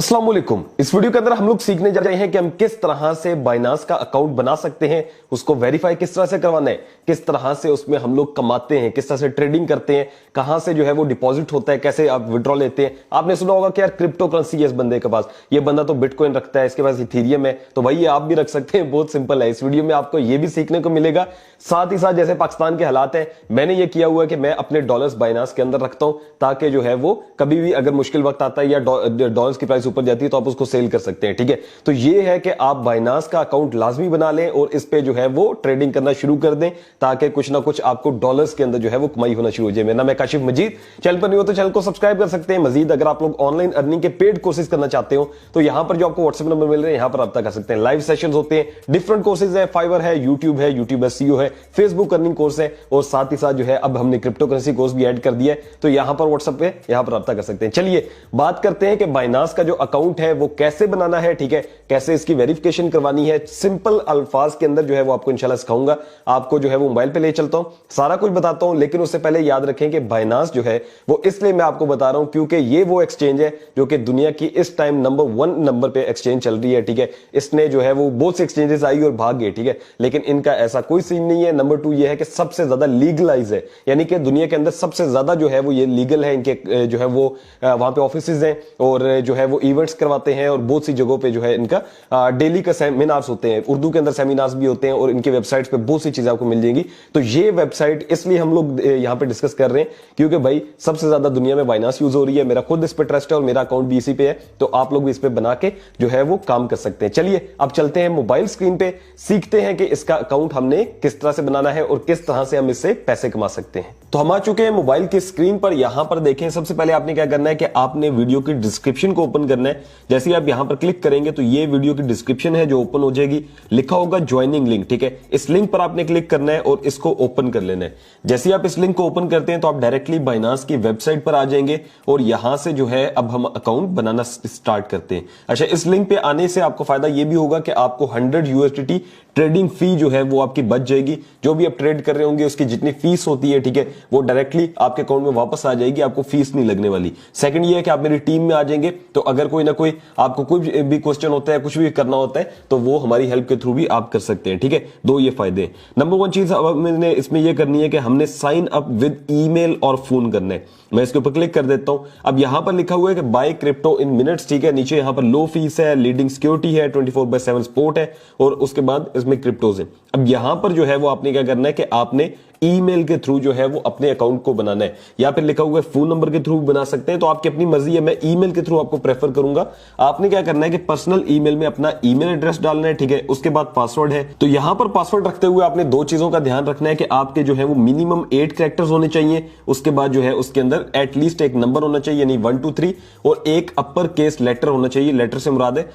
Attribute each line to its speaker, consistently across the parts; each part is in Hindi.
Speaker 1: अस्सलाम वालेकुम। इस वीडियो के अंदर हम लोग सीखने जा रहे हैं कि हम किस तरह से बाइनांस का अकाउंट बना सकते हैं, उसको वेरीफाई किस तरह से करवाना है, किस तरह से उसमें हम लोग कमाते हैं, किस तरह से ट्रेडिंग करते हैं, कहां से जो है वो डिपॉजिट होता है, कैसे आप विड्रॉ लेते हैं। आपने सुना होगा कि यार क्रिप्टो करेंसी है इस बंदे के पास, ये बंदा तो बिटकॉइन रखता है, इसके पास इथेरियम है, तो भाई ये आप भी रख सकते हैं। बहुत सिंपल है। इस वीडियो में आपको ये भी सीखने को मिलेगा, साथ ही साथ जैसे पाकिस्तान के हालात है, मैंने ये किया हुआ है कि मैं अपने डॉलर्स बाइनांस के अंदर रखता हूं, ताकि जो है वो कभी भी अगर मुश्किल वक्त आता है या डॉलर्स की प्राइस ऊपर जाती है तो आप उसको सेल कर सकते हैं। ठीक है, तो ये है कि आप बाइनांस का अकाउंट लाजमी बना लें और इस पे जो है वो ट्रेडिंग करना शुरू कर दें, ताकि कुछ ना कुछ आपको डॉलर्स के अंदर जो है वो कमाई होना शुरू हो जाए। मेरा नाम है काशिफ मजीद। चैनल पर नहीं हो तो चैनल को सब्सक्राइब कर सकते हैं। मजीद अगर आप लोग ऑनलाइन अर्निंग के पेड कोर्सेज करना चाहते हो तो यहां पर जो आपको व्हाट्सएप नंबर मिल रहे हैं, यहां पर रब्ता कर सकते हैं। लाइव सेशंस होते हैं, डिफरेंट कोर्सेज है, फाइवर है, यूट्यूब SEO है, फेसबुक अर्निंग कोर्स है, और साथ ही साथ जो है अब हमने क्रिप्टो करेंसी कोर्स भी ऐड कर दिया है, तो यहां पर व्हाट्सएप पे यहां पर रब्ता कर सकते हैं। चलिए बात करते हैं कि बाइनांस का जो अकाउंट है वो कैसे बनाना है। ठीक है, कैसे इसकी वेरिफिकेशन करवानी है, सिंपल अल्फाज के अंदर जो है वो आपको इंशाल्लाह सिखाऊंगा। आपको जो है वो मोबाइल पे ले चलता हूं, सारा कुछ बताता हूं, लेकिन उससे पहले याद रखें कि बाइनांस जो है वो इसलिए मैं आपको बता रहा हूं क्योंकि ये वो एक्सचेंज है जो कि दुनिया की इस टाइम नंबर 1 नंबर पे एक्सचेंज चल रही है। ठीक है, इसने जो है वो बहुत से एक्सचेंजेस आई और भाग गए। ठीक है, लेकिन इनका ऐसा कोई सीन नहीं है। नंबर 2 ये है कि सबसे ज्यादा लीगलाइज है, यानी कि दुनिया के अंदर सबसे ज्यादा जो है वो ये लीगल है। इनके जो है वो वहां पे ऑफिसेज हैं और जो है वो इवेंट्स करवाते हैं, और बहुत सी जगहों पे जो है इनका डेली का सेमिनार्स होते हैं, उर्दू के अंदर सेमिनार्स भी होते हैं, और इनके वेबसाइट्स पे बहुत सी चीजें आपको मिल जाएंगी। तो ये वेबसाइट इसलिए हम लोग यहां पे डिस्कस कर रहे हैं क्योंकि भाई सबसे ज्यादा दुनिया में बाइनांस यूज हो रही है। मेरा खुद इस पे ट्रस्ट है और मेरा अकाउंट भी इसी पे है, तो आप लोग भी इस पे बना के जो है वो काम कर सकते हैं। चलिए अब चलते हैं मोबाइल स्क्रीन पे, सीखते हैं कि इसका अकाउंट हमने किस तरह से बनाना है और किस तरह से हम इससे पैसे कमा सकते हैं। तो हम आ चुके हैं मोबाइल की स्क्रीन पर। यहां पर देखें, सबसे पहले आपने क्या करना है कि आपने वीडियो की डिस्क्रिप्शन को ओपन करना है। जैसे ही आप यहां पर क्लिक करेंगे तो ये वीडियो की डिस्क्रिप्शन है जो ओपन हो जाएगी, लिखा होगा ज्वाइनिंग लिंक। ठीक है, इस लिंक पर आपने क्लिक करना है और इसको ओपन कर लेना है। जैसे ही आप इस लिंक को ओपन करते हैं तो आप डायरेक्टली बाइनांस की वेबसाइट पर आ जाएंगे और यहां से जो है अब हम अकाउंट बनाना स्टार्ट करते हैं। अच्छा, इस लिंक पे आने से आपको फायदा यह भी होगा कि आपको 100 USDT ट्रेडिंग फी जो है वो आपकी बच जाएगी। जो भी आप ट्रेड कर रहे होंगे उसकी जितनी फीस होती है, ठीक है, वो डायरेक्टली आपके अकाउंट में वापस आ जाएगी, आपको फीस नहीं लगने वाली। सेकंड ये है कि आप मेरी टीम में आ जाएंगे, तो अगर कोई ना कोई आपको कोई भी क्वेश्चन होता है, कुछ भी करना होता है, तो वो हमारी हेल्प के थ्रू भी आप कर सकते हैं। ठीक है, दो ये फायदे हैं। नंबर 1 चीज अब मैंने इसमें यह करनी है कि हमने साइन अप विद ईमेल और फोन करना है। मैं इसके ऊपर क्लिक कर देता हूं। अब यहां पर लिखा हुआ है कि बाय क्रिप्टो इन मिनट्स। ठीक है, नीचे यहां पर लो फीस है, लीडिंग सिक्योरिटी है, 24/7 सपोर्ट है, और उसके बाद इसमें क्रिप्टोज है। अब यहां पर जो है वो आपने क्या करना है कि आपने ईमेल के थ्रू जो है वो अपने अकाउंट को बनाना है, या फिर लिखा हुआ है फोन नंबर के थ्रू बना सकते हैं, तो आपकी अपनी मर्जी है। मैं ईमेल के थ्रू आपको प्रेफर करूंगा। आपने क्या करना है कि पर्सनल ईमेल में अपना ईमेल एड्रेस डालना है। ठीक है, उसके बाद पासवर्ड है। तो यहां पर पासवर्ड रखते हुए आपने 2 चीजों का ध्यान रखना है कि आपके जो है वो मिनिमम 8 कैरेक्टर्स होने चाहिए। उसके बाद जो है उसके अंदर एटलीस्ट एक नंबर होना चाहिए, यानी 1 2 3, और एक अपर केस लेटर होना चाहिए। लेटर से मुराद है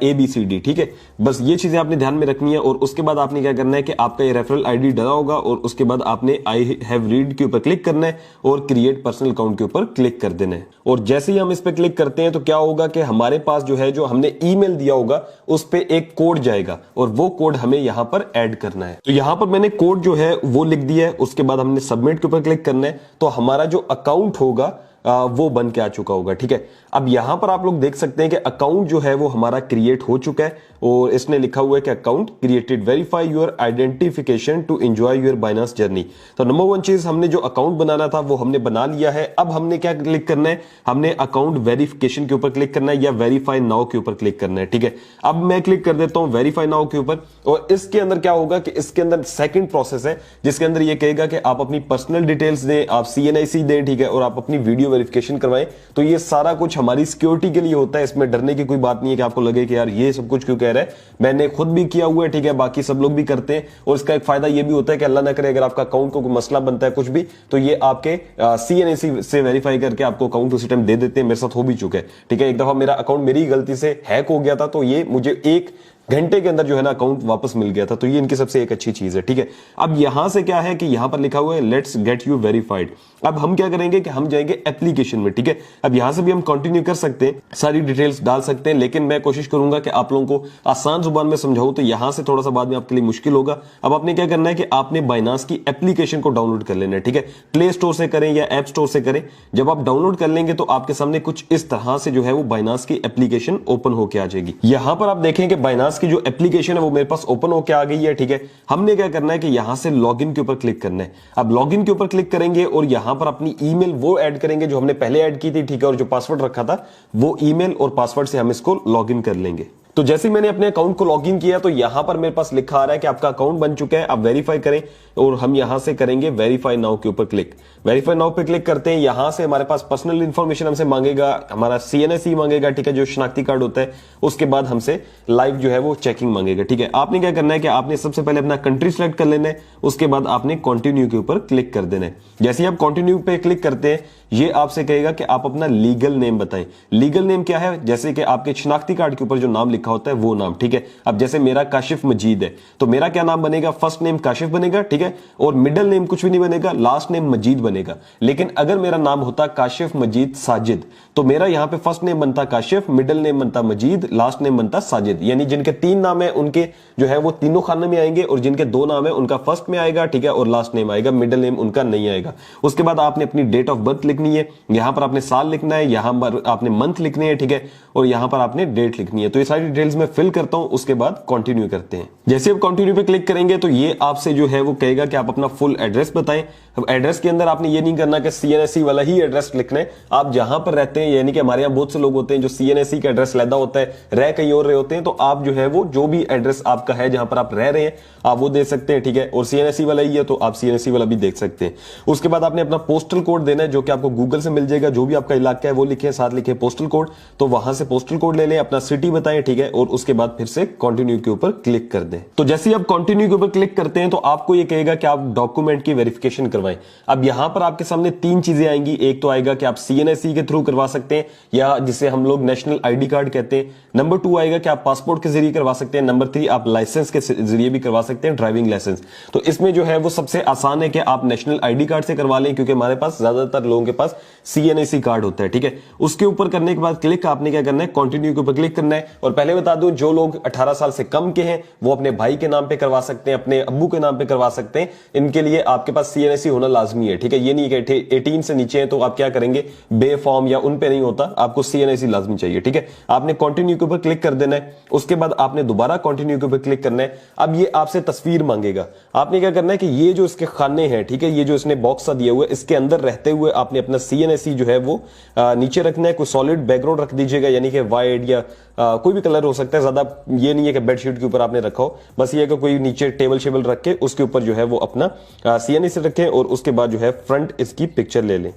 Speaker 1: ABCD। ठीक है, बस ये चीजें आपने ध्यान में रखनी है। और उसके बाद आपने क्या करना है कि आपका ये रेफरल ID डाला होगा, और उसके बाद आपने आई हैव रीड के ऊपर क्लिक करना है और क्रिएट पर्सनल अकाउंट के ऊपर क्लिक कर देना है। और जैसे ही हम इस पे क्लिक करते हैं तो क्या होगा कि हमारे पास जो है, जो हमने ईमेल दिया होगा उस पे एक कोड जाएगा, और वो कोड हमें यहां पर ऐड करना है। तो यहां पर मैंने कोड जो है वो लिख दिया है। उसके बाद हमने सबमिट के ऊपर क्लिक करना है, तो हमारा जो अकाउंट होगा वो बन के आ चुका होगा। ठीक है, अब यहां पर आप लोग देख सकते हैं कि अकाउंट जो है वो हमारा क्रिएट हो चुका है, और इसने लिखा हुआ है कि account created, verify your identification to enjoy your Binance journey. तो नंबर 1 चीज, हमने जो अकाउंट बनाना था वो हमने बना लिया है। अब हमने क्या क्लिक करना है, हमने अकाउंट वेरिफिकेशन के ऊपर क्लिक करना है, या वेरीफाई नाउ के ऊपर क्लिक करना है। ठीक है, अब मैं क्लिक कर देता हूं वेरीफाई नाउ के ऊपर, और इसके अंदर क्या होगा कि इसके अंदर सेकंड प्रोसेस है, जिसके अंदर ये कहेगा कि आप अपनी पर्सनल डिटेल्स दें, आप CNIC दें। ठीक है, और आप अपनी वीडियो वेरिफिकेशन करवाएं। तो ये सारा कुछ हमारी सिक्योरिटी के लिए होता है, इसमें डरने की कोई बात नहीं है कि आपको लगे कि यार ये सब कुछ क्यों कह रहा है। मैंने खुद भी किया हुआ है, ठीक है, बाकी सब लोग भी करते हैं। और इसका एक फायदा ये भी होता है कि अल्लाह ना करे अगर आपका अकाउंट को कोई मसला बनता है कुछ भी, तो ये आपके CNIC से वेरीफाई करके आपको अकाउंट उसी टाइम दे देते हैं। मेरे साथ हो भी चुका है। ठीक है, एक दफा मेरा अकाउंट मेरी गलती से हैक हो गया था, तो ये मुझे एक घंटे के अंदर जो है ना अकाउंट वापस मिल गया था। तो ये इनकी सबसे एक अच्छी चीज है, ठीक है। अब यहां से क्या है कि यहां पर लिखा हुआ है लेट्स गेट यू वेरीफाइड। अब हम क्या करेंगे कि हम जाएंगे एप्लीकेशन में, ठीक है। अब यहां से भी हम कंटिन्यू कर सकते हैं, सारी डिटेल्स डाल सकते हैं, लेकिन मैं कोशिश करूंगा कि आप लोगों को आसान जुबान में समझाऊं, तो यहां से थोड़ा सा बाद में आपके लिए मुश्किल होगा। अब आपने क्या करना है कि आपने बाइनांस की एप्लीकेशन को डाउनलोड कर लेना है, ठीक है। प्ले स्टोर से करें या ऐप स्टोर से करें। जब आप डाउनलोड कर लेंगे तो आपके सामने कुछ इस तरह से जो है वो बाइनांस की एप्लीकेशन ओपन होकर आ जाएगी। यहां पर आप देखें कि बाइनांस की जो एप्लीकेशन है वो मेरे पास ओपन होकर आ गई है, ठीक है। हमने क्या करना है कि यहां से लॉगिन के ऊपर क्लिक करना है। अब लॉगिन के ऊपर क्लिक करेंगे और यहां पर अपनी ईमेल वो ऐड करेंगे जो हमने पहले ऐड की थी, ठीक है। और जो पासवर्ड रखा था वो ईमेल और पासवर्ड से हम इसको लॉगिन कर लेंगे। तो जैसे मैंने अपने अकाउंट को लॉगिन किया तो यहां पर मेरे पास लिखा आ रहा है कि आपका अकाउंट बन चुका है, आप वेरीफाई करें। और हम यहां से करेंगे वेरीफाई नाउ के ऊपर क्लिक। वेरीफाई नाउ पे क्लिक करते हैं, यहां से हमारे पास पर्सनल इंफॉर्मेशन हमसे मांगेगा, हमारा CNSE मांगेगा, ठीक है, जो शनाख्ती कार्ड होता है। उसके बाद हमसे लाइव जो है वो चेकिंग मांगेगा, ठीक है। आपने क्या करना है कि आपने सबसे पहले अपना कंट्री सेलेक्ट कर लेना है, उसके बाद आपने कंटिन्यू के ऊपर क्लिक कर देना है। जैसे ही आप कंटिन्यू पे क्लिक करते हैं, ये आपसे कहेगा कि आप अपना लीगल नेम बताएं। लीगल नेम क्या है? जैसे कि आपके शनाख्ती कार्ड के ऊपर जो नाम लिखा होता है वो नाम, ठीक है। अब जैसे मेरा काशिफ मजीद है तो मेरा क्या नाम बनेगा? फर्स्ट नेम काशिफ बनेगा, ठीक है। और मिडिल नेम कुछ भी नहीं बनेगा, लास्ट नेम मजीद बनेगा। लेकिन अगर मेरा नाम होता काशिफ मजीद साजिद तो मेरा यहां पे फर्स्ट नेम बनता काशिफ, मिडिल नेम बनता मजीद, लास्ट नेम बनता साजिद। यानी जिनके 3 नाम है उनके जो है वो तीनों खाने में आएंगे, और जिनके 2 नाम है उनका फर्स्ट में आएगा, ठीक है, और लास्ट नेम आएगा, मिडिल नेम उनका नहीं आएगा। उसके बाद आपने अपनी डेट ऑफ बर्थ लिखनी है, यहां पर आपने साल लिखना है, यहां पर आपने मंथ लिखने हैं, ठीक है, और यहां पर आपने डेट लिखनी है। तो ये सारी डिटेल्स मैं फिल करता हूं, उसके बाद कंटिन्यू करते हैं। जैसे आप कंटिन्यू पे क्लिक करेंगे तो ये आपसे जो है वो कहेगा कि आप अपना फुल एड्रेस बताएं। अब एड्रेस के अंदर आपने ये नहीं करना कि CNSE वाला ही एड्रेस लिखना है, आप जहां पर रहते हैं, यानी कि हमारे यहाँ बहुत से लोग होते हैं जो CNSE का एड्रेस लैदा होता है, रह कहीं और रहे होते हैं, तो आप जो है वो जो भी एड्रेस आपका है जहां पर आप रह रहे हैं आप वो दे सकते हैं, ठीक है। और CNSE वाला ही है तो आप CNSE वाला भी देख सकते हैं। उसके बाद आपने अपना पोस्टल कोड देना है जो कि आपको गूगल से मिल जाएगा, जो भी आपका इलाका है वो लिखे, साथ लिखे पोस्टल कोड, तो वहां से पोस्टल कोड ले लें, अपना सिटी बताएं, ठीक है, और उसके बाद फिर से कंटिन्यू के ऊपर क्लिक कर दें। तो जैसे आप कंटिन्यू के ऊपर क्लिक करते हैं तो आपको ये कहेगा कि आप डॉक्यूमेंट की वेरिफिकेशन करवाएं। अब यहां पर आपके सामने 3 चीजें आएंगी। एक तो आएगा कि आप CNSE के थ्रू करवा सकते हैं, या जिसे हम लोग नेशनल ID कार्ड कहते हैं। नंबर 2 आएगा कि आप पासपोर्ट के जरिए करवा सकते हैं। नंबर 3 आप लाइसेंस के जरिए भी करवा सकते हैं, ड्राइविंग लाइसेंस। तो इसमें जो है वो सबसे आसान है कि आप नेशनल ID कार्ड से करवा लें, क्योंकि हमारे पास ज्यादातर लोगों के पास CNSE कार्ड होता है, ठीक है। उसके ऊपर करने के बाद क्लिक आपने क्या करना है, कंटिन्यू के ऊपर क्लिक करना है। और पहले बता दूं, जो लोग 18 साल से कम के हैं वो अपने भाई के नाम पे करवा सकते हैं, अपने अब्बू के नाम पे करवा सकते हैं। इनके लिए आपके पास CNSE होना लाजमी है, ठीक है। ये नहीं कि 18 से नीचे है तो आप क्या करेंगे, बे फॉर्म या उन पे नहीं होता, आपको CNSE लाजमी चाहिए, ठीक है। आपने कंटिन्यू के ऊपर क्लिक कर देना है। उसके बाद आपने दोबारा कंटिन्यू के ऊपर क्लिक करना है। अब ये आपसे तस्वीर मांगेगा। आपने क्या करना है कि ये जो इसके खाने हैं, ठीक है, ये जो इसने बॉक्स सा दिया हुआ है, इसके अंदर रहते हुए आपने अपना CNSE जो है वो नीचे रखना है। कोई सॉलिड बैकग्राउंड रख दीजिएगा, यानी कि वाइट या कोई भी कलर हो सकता है। ज्यादा ये नहीं है कि बेडशीट के ऊपर आपने रखा हो, बस ये है कि कोई नीचे टेबल शेबल रख के उसके ऊपर जो है वो अपना CNSE रखें, और उसके बाद जो है फ्रंट इसकी पिक्चर ले लें।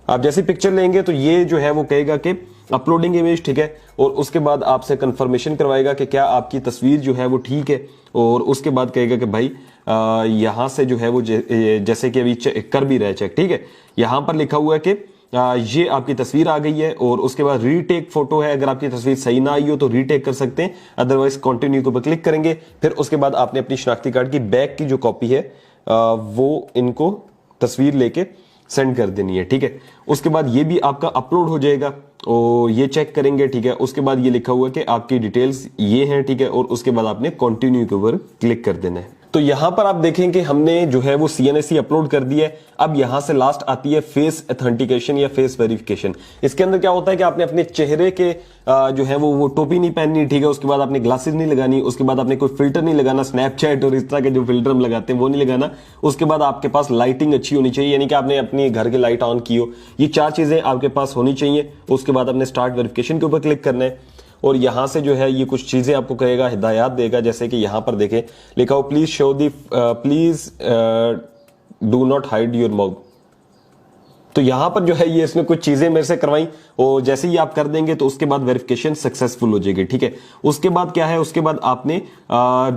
Speaker 1: आप जैसे पिक्चर लेंगे तो ये जो है वो कहेगा कि अपलोडिंग इमेज, ठीक है, और उसके बाद आपसे कंफर्मेशन करवाएगा कि क्या आपकी तस्वीर जो है वो ठीक है। और उसके बाद कहेगा कि भाई यहां से जो है वो जैसे कि अभी कर भी रहे चेक, ठीक है। यहां पर लिखा हुआ है कि ये आपकी तस्वीर आ गई है, और उसके बाद रीटेक फोटो है। अगर आपकी तस्वीर सही ना आई हो तो रीटेक कर सकते हैं, अदरवाइज कंटिन्यू के ऊपर क्लिक करेंगे। फिर उसके बाद आपने अपनी शनाख्ती कार्ड की बैक की जो कॉपी है वो इनको तस्वीर लेके सेंड कर देनी है, ठीक है। उसके बाद ये भी आपका अपलोड हो जाएगा और ये चेक करेंगे, ठीक है। उसके बाद ये लिखा हुआ है कि आपकी डिटेल्स ये हैं, ठीक है, और उसके बाद आपने कंटिन्यू के ऊपर क्लिक कर देना है। तो यहां पर आप देखें कि हमने जो है वो CNSE अपलोड कर दिया है। अब यहां से लास्ट आती है फेस ऑथेंटिकेशन या फेस वेरिफिकेशन। इसके अंदर क्या होता है कि आपने अपने चेहरे के जो है वो टोपी नहीं पहननी, ठीक है। उसके बाद आपने ग्लासेस नहीं लगानी, उसके बाद आपने कोई फिल्टर नहीं लगाना, स्नैपचैट और इस तरह के जो फिल्टर हम लगाते हैं वो नहीं लगाना। उसके बाद आपके पास लाइटिंग अच्छी होनी चाहिए, यानी कि आपने अपनी घर की लाइट ऑन की हो। ये 4 चीजें आपके पास होनी चाहिए। उसके बाद आपने स्टार्ट वेरिफिकेशन के ऊपर क्लिक करना है, और यहां से जो है ये कुछ चीजें आपको कहेगा, हिदायत देगा। जैसे कि यहां पर देखें लिखा हो please show the please do not hide your तो यहां पर जो है ये इसने कुछ चीजें मेरे से करवाई और जैसे ही आप कर देंगे तो उसके बाद वेरिफिकेशन सक्सेसफुल हो जाएगी। ठीक है, उसके बाद क्या है, उसके बाद आपने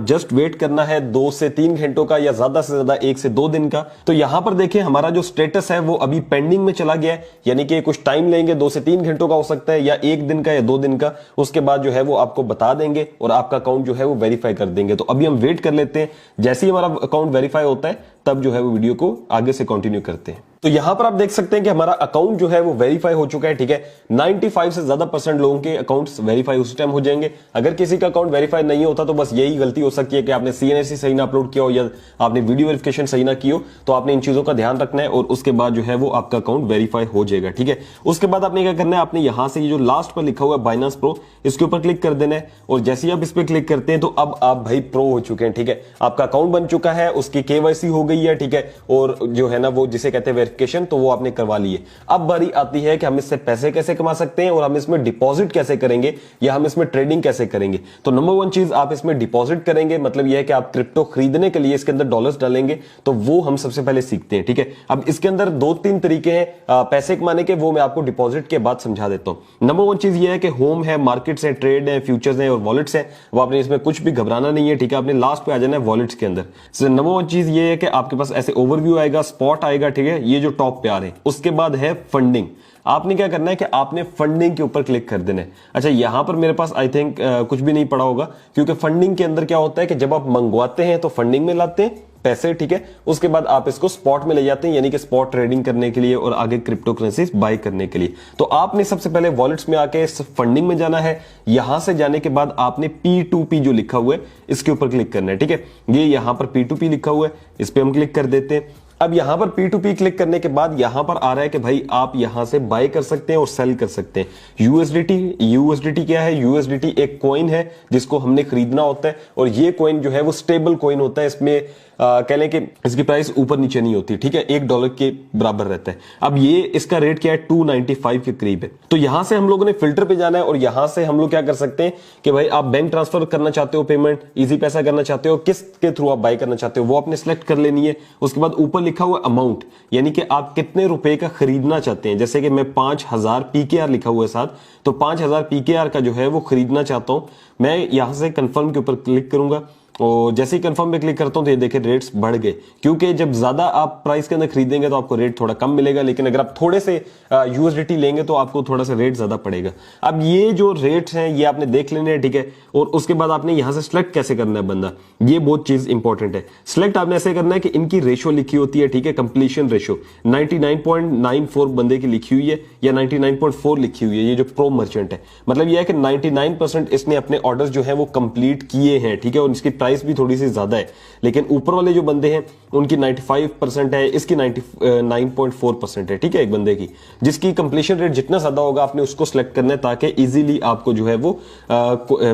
Speaker 1: जस्ट वेट करना है 2 से 3 घंटों का या ज्यादा से ज्यादा 1 से 2 दिन का। तो यहां पर देखिए हमारा जो स्टेटस है वो अभी पेंडिंग में चला गया है, यानी कि कुछ टाइम लेंगे, 2 से 3 घंटों का हो सकता है या 1 दिन का या 2 दिन का। उसके बाद जो है वो आपको बता देंगे और आपका अकाउंट जो है वो वेरीफाई कर देंगे। तो अभी हम वेट कर लेते हैं, जैसे ही हमारा अकाउंट वेरीफाई होता है तब जो है वो वीडियो को आगे से कंटिन्यू करते हैं। तो यहां पर आप देख सकते हैं कि हमारा अकाउंट जो है वो वेरीफाई हो चुका है। ठीक है, 95 से ज्यादा % लोगों के अकाउंट्स वेरीफाई उस टाइम हो जाएंगे। अगर किसी का अकाउंट वेरीफाई नहीं होता तो बस यही गलती हो सकती है कि आपने CNSC सही ना अपलोड किया हो या आपने वीडियो वेरिफिकेशन सही ना की हो। तो आपने इन चीजों का ध्यान रखना है और उसके बाद जो है वो आपका अकाउंट वेरीफाई हो जाएगा। ठीक है, उसके बाद आपने क्या करना है, आपने यहां से ये जो लास्ट पर लिखा हुआ है बाइनांस प्रो, इसके ऊपर क्लिक कर देना है और जैसे ही आप इस पर क्लिक करते हैं तो अब आप भाई प्रो हो चुके हैं। ठीक है, आपका अकाउंट बन चुका है, उसकी KYC हो गई है। ठीक है, और जो है ना वो जिसे कहते हैं वेरिफिकेशन, तो वो आपने करवा लिए। अब बारी आती है कि हम इससे पैसे कैसे कमा सकते हैं और हम इसमें डिपॉजिट कैसे करेंगे या हम इसमें ट्रेडिंग कैसे करेंगे। तो नंबर 1 चीज, आप इसमें डिपॉजिट करेंगे, मतलब यह है कि आप क्रिप्टो खरीदने के लिए इसके अंदर डॉलर्स डालेंगे। तो वो हम सबसे पहले सीखते हैं। ठीक है, अब इसके अंदर 2-3 तरीके हैं पैसे कमाने के, वो मैं आपको डिपॉजिट के बाद समझा देता हूं। नंबर 1 चीज यह है कि होम है, मार्केट्स है, ट्रेड है, फ्यूचर्स है और वॉलेट्स है। वो आपने इसमें कुछ भी घबराना नहीं है। ठीक है, आपने लास्ट पे आ जाना है वॉलेट्स के अंदर। नंबर 1 चीज ये है कि आपके पास ऐसे ओवरव्यू आएगा, स्पॉट आएगा। ठीक है, ये जो टॉप पे आ रहे हैं, उसके बाद है फंडिंग। आपने क्या करना है कि आपने फंडिंग के ऊपर क्लिक कर देना है। अच्छा, यहां पर मेरे पास आई थिंक कुछ भी नहीं पड़ा होगा, क्योंकि फंडिंग के अंदर क्या होता है कि जब आप मंगवाते हैं तो फंडिंग में लाते हैं पैसे। ठीक है, उसके बाद आप इसको स्पॉट में ले जाते हैं, यानी कि स्पॉट ट्रेडिंग करने के लिए और आगे क्रिप्टो करेंसीज बाय करने के लिए। तो आपने सबसे पहले वॉलेट्स में आके फंडिंग में जाना है। यहां से जाने के बाद आपने P2P जो लिखा हुआ है इसके ऊपर क्लिक करना है। ठीक है, ये यहां पर P2P लिखा हुआ है, इस पर हम क्लिक कर देते हैं। अब यहां पर P2P क्लिक करने के बाद यहां पर आ रहा है कि भाई आप यहां से बाय कर सकते हैं और सेल कर सकते हैं। यूएसडीटी क्या है? यूएसडीटी एक कॉइन है जिसको हमने खरीदना होता है और ये कॉइन जो है वो स्टेबल कॉइन होता है। इसमें कह लें कि इसकी प्राइस ऊपर नीचे नहीं होती। ठीक है, $1 के बराबर रहता है। अब ये इसका रेट क्या है? 295 के करीब है। तो यहां से हम लोगों ने फिल्टर पे जाना है और यहां से हम लोग क्या कर सकते हैं कि भाई आप बैंक ट्रांसफर करना चाहते हो, पेमेंट इजी पैसा करना चाहते हो, किस के थ्रू आप बाय करना चाहते हो, वो आपने सेलेक्ट कर लेनी है। उसके बाद ऊपर लिखा हुआ अमाउंट, यानी कि आप कितने रुपए का खरीदना चाहते हैं। जैसे कि मैं 5000 PKR लिखा हुआ है साथ, तो 5000 PKR का जो है वो खरीदना चाहता हूं। मैं यहां से कंफर्म के ऊपर क्लिक करूंगा और जैसे ही कंफर्म पे क्लिक करता हूं तो ये देखिए रेट्स बढ़ गए, क्योंकि जब ज्यादा आप प्राइस के अंदर खरीदेंगे तो आपको रेट थोड़ा कम मिलेगा, लेकिन अगर आप थोड़े से यूएसडीटी लेंगे तो आपको थोड़ा सा रेट ज्यादा पड़ेगा। अब ये जो रेट्स हैं ये आपने देख लेने हैं। ठीक है, और उसके बाद आपने यहां से सिलेक्ट कैसे करना है बंदा, ये बहुत चीज इंपॉर्टेंट है। सिलेक्ट आपने ऐसे करना है कि इनकी रेशियो लिखी होती है। ठीक है, कंप्लीशन रेशियो 99.94 बंदे की लिखी हुई है या 99.4 लिखी हुई है, ये जो प्रो मर्चेंट है। मतलब यह है कि 99% इसने अपने ऑर्डर्स जो है वो कंप्लीट किए हैं। ठीक है, और इसकी प्राइस भी थोड़ी सी ज्यादा है, लेकिन ऊपर वाले जो बंदे हैं उनकी 95% है, इसकी 99.4% है। ठीक है, एक बंदे की जिसकी कंप्लीशन रेट जितना ज्यादा होगा आपने उसको सिलेक्ट करना है ताकि इजीली आपको जो है वो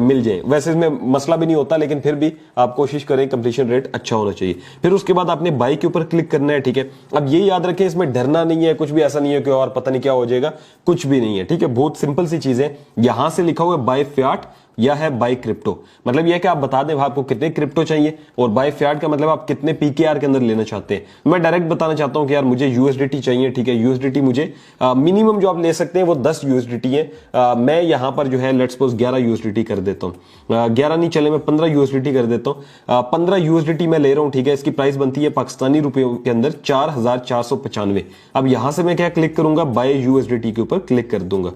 Speaker 1: मिल जाए। वैसे इसमें मसला भी नहीं होता, लेकिन फिर भी आप कोशिश करें कंप्लीशन रेट अच्छा होना चाहिए। फिर उसके बाद आपने बाय के ऊपर क्लिक करना है। ठीक है, अब ये याद रखें इसमें डरना नहीं है, कुछ भी ऐसा नहीं है कि और पता नहीं क्या हो जाएगा, कुछ भी नहीं है। ठीक है, बहुत सिंपल सी चीज है। यहां से लिखा हुआ है बाय फियाट या है बाय क्रिप्टो, मतलब यह कि आप बता दें आपको कितने क्रिप्टो चाहिए, और बाय फियाट का मतलब आप कितने पीकेआर के अंदर लेना चाहते हैं। मैं डायरेक्ट बताना चाहता हूं कि यार मुझे यूएसडीटी चाहिए। ठीक है, यूएसडीटी मुझे मिनिमम जो आप ले सकते हैं वो 10 यूएसडीटी है। मैं यहां पर जो है लेट्स सपोज 11 यूएसडीटी कर देता हूं। 11 नहीं चले, मैं 15 यूएसडीटी कर देता हूं। 15 यूएसडीटी मैं ले रहा हूं। ठीक है, इसकी प्राइस बनती है पाकिस्तानी रुपयों के अंदर 4495। अब यहां से मैं क्या क्लिक करूंगा, बाय यूएसडीटी के ऊपर क्लिक कर दूंगा।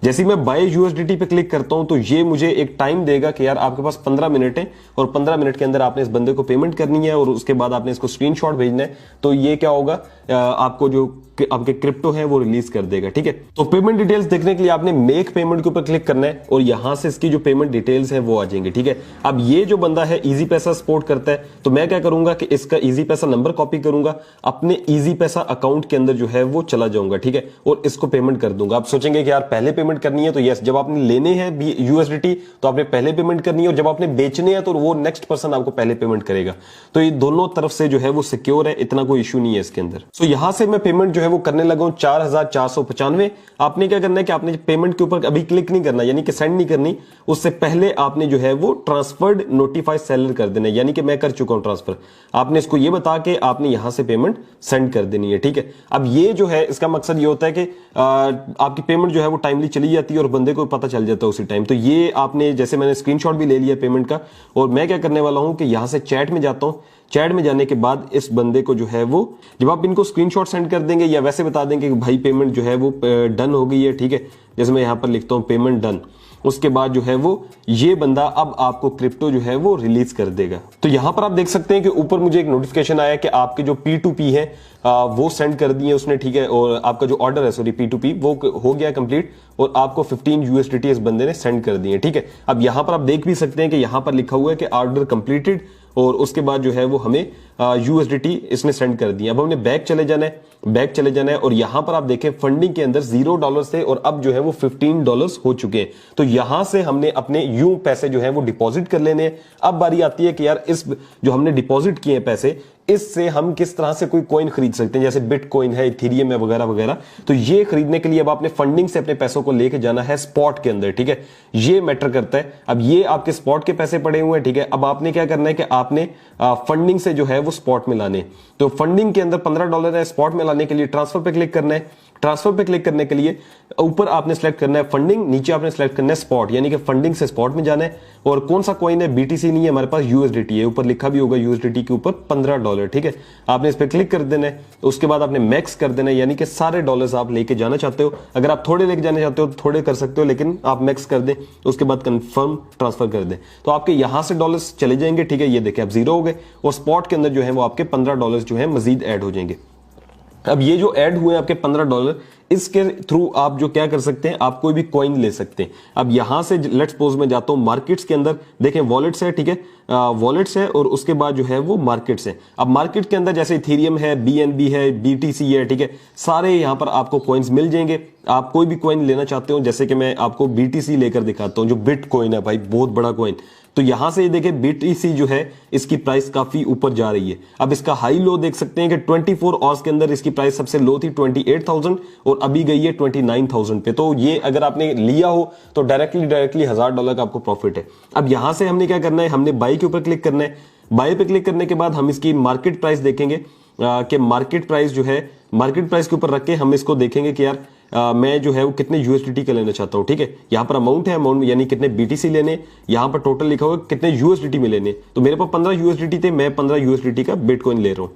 Speaker 1: जैसे ही मैं बाय यूएसडीटी पे क्लिक करता हूं तो ये मुझे एक टाइम देगा कि यार आपके पास 15 मिनट है और 15 मिनट के अंदर आपने इस बंदे को पेमेंट करनी है और उसके बाद आपने इसको स्क्रीनशॉट भेजना है। तो ये क्या होगा, आपको जो आपके क्रिप्टो है वो रिलीज कर देगा। ठीक है, तो पेमेंट डिटेल्स देखने के लिए आपने मेक पेमेंट के ऊपर क्लिक करना है और यहां से इसकी जो पेमेंट डिटेल्स है वो आ जाएंगे। ठीक है, अब ये जो बंदा है इजी पैसा सपोर्ट करता है, तो मैं क्या करूंगा कि इसका इजी पैसा नंबर कॉपी करूंगा, अपने इजी पैसा अकाउंट के अंदर जो है वो चला जाऊंगा। ठीक है, और इसको पेमेंट कर दूंगा। आप सोचेंगे कि यार पहले पेमेंट पेमेंट करनी है तो यस, जब आपने लेने हैं यूएसडीटी तो आपने पहले पेमेंट करनी है, और जब आपने बेचने हैं तो वो नेक्स्ट पर्सन आपको पहले पेमेंट करेगा। तो ये दोनों तरफ से जो है वो सिक्योर है, इतना कोई इशू नहीं है इसके अंदर। सो यहां से मैं पेमेंट जो है वो करने लगा हूं 4495। आपने क्या करना है कि आपने पेमेंट के ऊपर अभी क्लिक नहीं करना, यानी कि सेंड नहीं करनी, उससे पहले आपने जो है वो ट्रांसफर्ड नोटिफाई सेलर कर देना, यानी कि मैं कर चुका हूं ट्रांसफर। आपने इसको ये बता के आपने यहां से पेमेंट सेंड कर देनी है, ठीक है। अब ये जो है इसका मकसद ये होता है कि आपकी पेमेंट जो है वो टाइमली चली जाती है और बंदे को पता चल जाता है उसी टाइम। तो ये आपने, जैसे मैंने स्क्रीनशॉट भी ले लिया पेमेंट का, और मैं क्या करने वाला हूं कि यहां से चैट में जाता हूं। चैट में जाने के बाद इस बंदे को जो है वो, जब आप इनको स्क्रीनशॉट सेंड कर देंगे या वैसे बता देंगे कि भाई पेमेंट जो है वो डन हो गई है, ठीक है, जैसे मैं यहां पर लिखता हूं पेमेंट डन, उसके बाद जो है वो ये बंदा अब आपको क्रिप्टो जो है वो रिलीज कर देगा। तो यहां पर आप देख सकते हैं कि ऊपर मुझे एक नोटिफिकेशन आया कि आपके जो P2P है वो सेंड कर दिए उसने, ठीक है, और आपका जो ऑर्डर है, सॉरी P2P, वो हो गया कंप्लीट, और आपको 15 USDT इस बंदे ने सेंड कर दिए, ठीक है। अब यहां पर आप देख भी सकते हैं कि यहां पर लिखा हुआ है कि ऑर्डर कंप्लीटेड, और उसके बाद जो है वो हमें USDT इसने सेंड कर दिया। अब हमने बैक चले जाना है, बैक चले जाना है, और यहां पर आप देखें फंडिंग के अंदर $0 थे और अब जो है वो $15 हो चुके हैं। तो यहां से हमने अपने यूं पैसे जो है वो डिपॉजिट कर लेने हैं। अब बारी आती है कि यार इस जो हमने डिपॉजिट किए हैं पैसे, इससे हम किस तरह से कोई कॉइन खरीद सकते हैं, जैसे बिटकॉइन है, इथेरियम है, वगैरह वगैरह। तो ये खरीदने के लिए अब आपने फंडिंग से अपने पैसों को लेके जाना है स्पॉट के अंदर, ठीक है, ये मैटर करता है। अब ये आपके स्पॉट के पैसे पड़े हुए हैं, ठीक है। अब आपने क्या करना है कि आपने फंडिंग से जो है वो स्पॉट में लाने, तो फंडिंग के अंदर $15 है, स्पॉट में लाने के लिए ट्रांसफर पे क्लिक करना है। ट्रांसफर पे क्लिक करने के लिए ऊपर आपने सेलेक्ट करना है फंडिंग, नीचे आपने सेलेक्ट करना है स्पॉट, यानी कि फंडिंग से स्पॉट में जाना है। और कौन सा कॉइन है, BTC नहीं है हमारे पास, USDT है, ऊपर लिखा भी होगा USDT के ऊपर $15, ठीक है। आपने इस पर क्लिक कर देना है, उसके बाद आपने मैक्स कर देना है, यानी कि सारे डॉलर्स आप लेके जाना चाहते हो। अगर आप थोड़े लेके जाना चाहते हो तो थोड़े कर सकते हो, लेकिन आप मैक्स कर दें, उसके बाद कंफर्म ट्रांसफर कर दें, तो आपके यहां से डॉलर्स चले जाएंगे, ठीक है। ये देखें अब 0 हो गए, और स्पॉट के अंदर जो है वो आपके $15 जो है मजीद ऐड हो जाएंगे। अब ये जो ऐड हुए आपके $15, इसके थ्रू आप जो क्या कर सकते हैं, आप कोई भी कॉइन ले सकते हैं। अब यहां से लेट्स सपोज मैं जाता हूं मार्केट्स के अंदर, देखें वॉलेट्स है, ठीक है, वॉलेट्स है, और उसके बाद जो है वो मार्केट्स है। अब मार्केट के अंदर जैसे इथेरियम है, BNB है, BTC है, ठीक है, सारे यहां पर आपको कॉइन्स मिल जाएंगे। आप कोई भी कॉइन लेना चाहते हो, जैसे कि मैं आपको BTC लेकर दिखाता हूं, जो बिट कॉइन है भाई, बहुत बड़ा कॉइन। तो यहां से देखिए BTC जो है इसकी प्राइस काफी ऊपर जा रही है। अब इसका हाई लो देख सकते हैं कि 24 आवर्स के अंदर इसकी प्राइस सबसे लो थी 28,000 और अभी गई है 29,000 पे। तो ये अगर आपने लिया हो तो डायरेक्टली $1000 का आपको प्रॉफिट है। अब यहां से हमने क्या करना है, हमने बाई के ऊपर क्लिक करना है। बाई पे क्लिक करने के बाद हम इसकी मार्केट प्राइस देखेंगे कि मार्केट प्राइस जो है, मार्केट प्राइस के ऊपर रख के हम इसको देखेंगे कि यार मैं जो है वो कितने USDT का लेना चाहता हूं, ठीक है। यहां पर अमाउंट है, अमाउंट यानी कितने BTC लेने, यहां पर टोटल लिखा हुआ कितने USDT में लेने। तो मेरे पास 15 USDT थे, मैं 15 USDT का बिटकॉइन ले रहा हूं।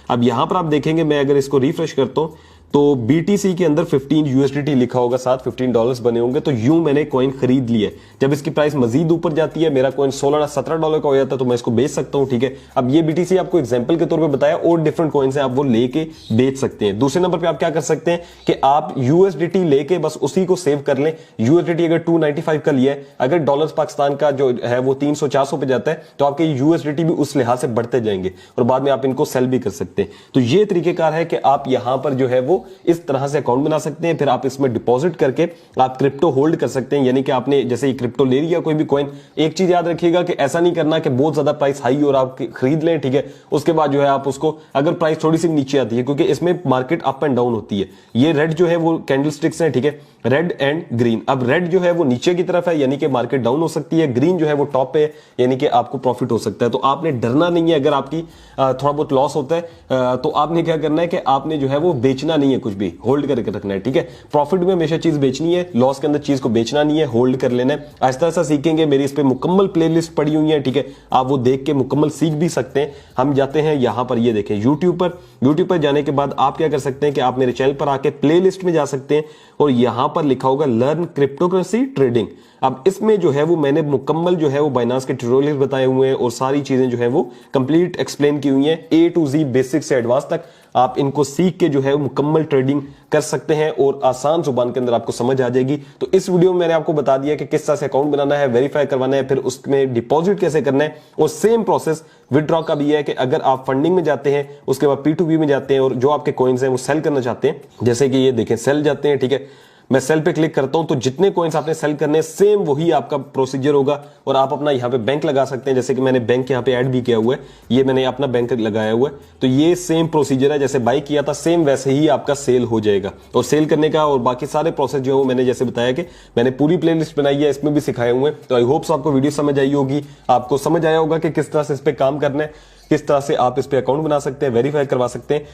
Speaker 1: अब यहां पर आप देखेंगे, मैं अगर इसको रिफ्रेश करता हूं तो BTC के अंदर 15 USDT लिखा होगा, साथ $15 बने होंगे। तो यूं मैंने कॉइन खरीद लिया। जब इसकी प्राइस मजीद ऊपर जाती है, मेरा कॉइन $16-17 का हो जाता है, तो मैं इसको बेच सकता हूं, ठीक है। अब ये BTC आपको एग्जांपल के तौर पे बताया, और डिफरेंट कॉइन्स हैं, आप वो लेके बेच सकते हैं। दूसरे नंबर पे आप क्या कर सकते हैं कि आप USDT लेके बस उसी को सेव कर लें। USDT अगर 295 का लिया है, अगर डॉलर्स पाकिस्तान का जो है वो 300-400 पे जाता है, तो आपके USDT भी उस लिहाज से बढ़ते जाएंगे और बाद में आप इनको सेल भी कर सकते हैं। तो ये तरीकेकार है कि आप यहां पर जो है वो इस तरह से अकाउंट बना सकते हैं। फिर आप इसमें डिपॉजिट करके आप क्रिप्टो होल्ड कर सकते हैं, यानी कि आपने जैसे ही क्रिप्टो ले लिया कोई भी कॉइन। एक चीज याद रखिएगा कि ऐसा नहीं करना कि बहुत ज्यादा प्राइस हाई और आप खरीद लें, ठीक है, उसके बाद जो है आप उसको, अगर प्राइस थोड़ी सी नीचे आती है, क्योंकि इसमें मार्केट अप एंड डाउन होती है। ये रेड जो है वो कैंडल स्टिक्स हैं, ठीक है, रेड एंड ग्रीन। अब रेड जो है वो नीचे की तरफ है, यानी कि मार्केट डाउन हो सकती है। ग्रीन जो है वो टॉप पे है, यानी कि आपको प्रॉफिट हो सकता है। तो आपने डरना नहीं है अगर आपकी थोड़ा बहुत लॉस होता है, तो आपने क्या करना है कि आपने जो है वो बेचना नहीं है, कुछ भी होल्ड करके रखना है, ठीक है। प्रॉफिट में हमेशा चीज बेचनी है, लॉस के अंदर चीज को बेचना नहीं है, होल्ड कर लेना है। आहिस्ता आहिस्ता सीखेंगे। मेरी इस पे मुकम्मल प्लेलिस्ट पड़ी हुई है, ठीक है, आप वो देख के मुकम्मल सीख भी सकते हैं। हम जाते हैं यहां पर, ये देखें यूट्यूब पर जाने के बाद आप क्या कर सकते हैं कि आप मेरे चैनल पर आके प्लेलिस्ट में जा सकते हैं और यहां पर लिखा होगा लर्न क्रिप्टोकरेंसी ट्रेडिंग। अब इसमें जो है वो मैंने मुकम्मल जो है वो बाइनांस के ट्यूटोरियल बताए हुए हैं और सारी चीजें जो है वो कंप्लीट एक्सप्लेन की हुई हैं, A to Z बेसिक से एडवांस तक। आप इनको सीख के जो है मुकम्मल ट्रेडिंग कर सकते हैं और आसान जुबान के अंदर आपको समझ आ जाएगी। तो इस वीडियो में मैंने आपको बता दिया कि किस तरह से अकाउंट बनाना है, वेरीफाई करवाना है, फिर उसमें डिपॉजिट कैसे करना है, और सेम प्रोसेस विड्रॉ का भी है कि अगर आप फंडिंग में जाते हैं, उसके बाद P2P में जाते हैं और जो आपके कॉइन्स हैं वो सेल करना चाहते हैं, जैसे कि ये देखें सेल जाते हैं, ठीक है, मैं सेल पे क्लिक करता हूं तो जितने कॉइन्स आपने सेल करने सेम वही आपका प्रोसीजर होगा और आप अपना यहां पे बैंक लगा सकते हैं। जैसे कि मैंने बैंक यहां पे ऐड भी किया हुआ है, ये मैंने अपना बैंक लगाया हुआ है, तो ये सेम प्रोसीजर है जैसे बाई किया था सेम वैसे ही आपका सेल हो जाएगा। और सेल करने का और बाकी सारे प्रोसेस जो है मैंने जैसे बताया कि मैंने पूरी प्लेलिस्ट बनाई है, इसमें भी सिखाए हुए हैं। तो आई होप आपको वीडियो समझ आई होगी, आपको समझ आया होगा कि किस तरह से इस पे काम करना है, किस तरह से आप इस पे अकाउंट बना सकते हैं, वेरीफाई करवा सकते हैं,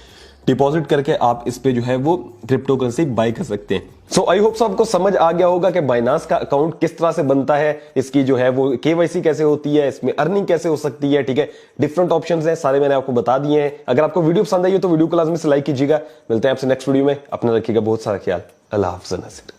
Speaker 1: डिपॉजिट करके आप इस पे जो है वो क्रिप्टो करेंसी बाय कर सकते हैं। सो आई होप आपको समझ आ गया होगा कि बाइनांस का अकाउंट किस तरह से बनता है, इसकी जो है वो केवाईसी कैसे होती है, इसमें अर्निंग कैसे हो सकती है। ठीक है, डिफरेंट ऑप्शंस हैं, सारे मैंने आपको बता दिए हैं। अगर आपको वीडियो पसंद आई हो तो वीडियो को लाजमी से लाइक कीजिएगा। मिलते हैं आपसे नेक्स्ट वीडियो में, अपना रखिएगा बहुत सारा ख्याल। अल्लाह हाफ़िज़।